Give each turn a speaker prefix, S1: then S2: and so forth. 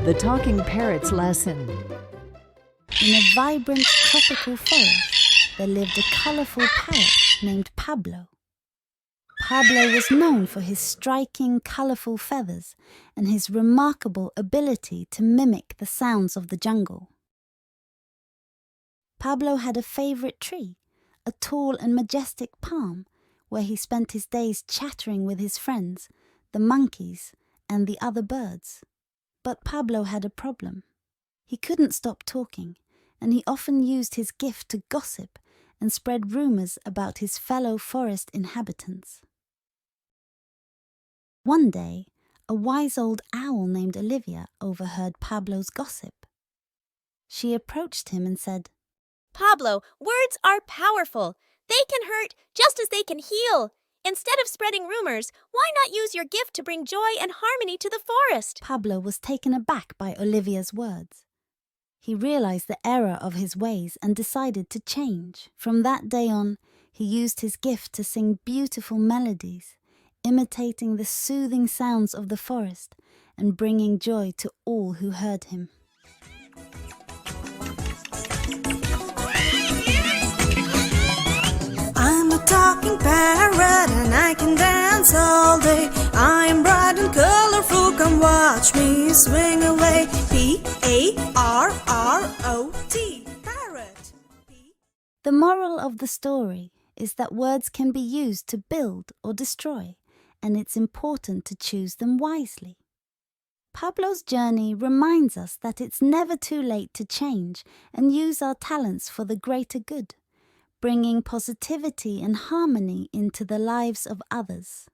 S1: The Talking Parrot's lesson.
S2: In a vibrant tropical forest, there lived a colorful parrot named Pablo. Pablo was known for his striking, colorful feathers and his remarkable ability to mimic the sounds of the jungle. Pablo had a favorite tree, a tall and majestic palm, where he spent his days chattering with his friends, the monkeys, and the other birds. But Pablo had a problem. He couldn't stop talking, and he often used his gift to gossip and spread rumors about his fellow forest inhabitants. One day, a wise old owl named Olivia overheard Pablo's gossip. She approached him and said,
S3: "Pablo, words are powerful. They can hurt just as they can heal. Instead of spreading rumors, why not use your gift to bring joy and harmony to the forest?"
S2: Pablo was taken aback by Olivia's words. He realized the error of his ways and decided to change. From that day on, he used his gift to sing beautiful melodies, imitating the soothing sounds of the forest and bringing joy to all who heard him.
S4: I'm a talking parrot and I can dance all day. I am bright and colorful, come watch me swing away. P-A-R-R-O-T, parrot.
S2: The moral of the story is that words can be used to build or destroy, and it's important to choose them wisely. Pablo's journey reminds us that it's never too late to change and use our talents for the greater good, bringing positivity and harmony into the lives of others.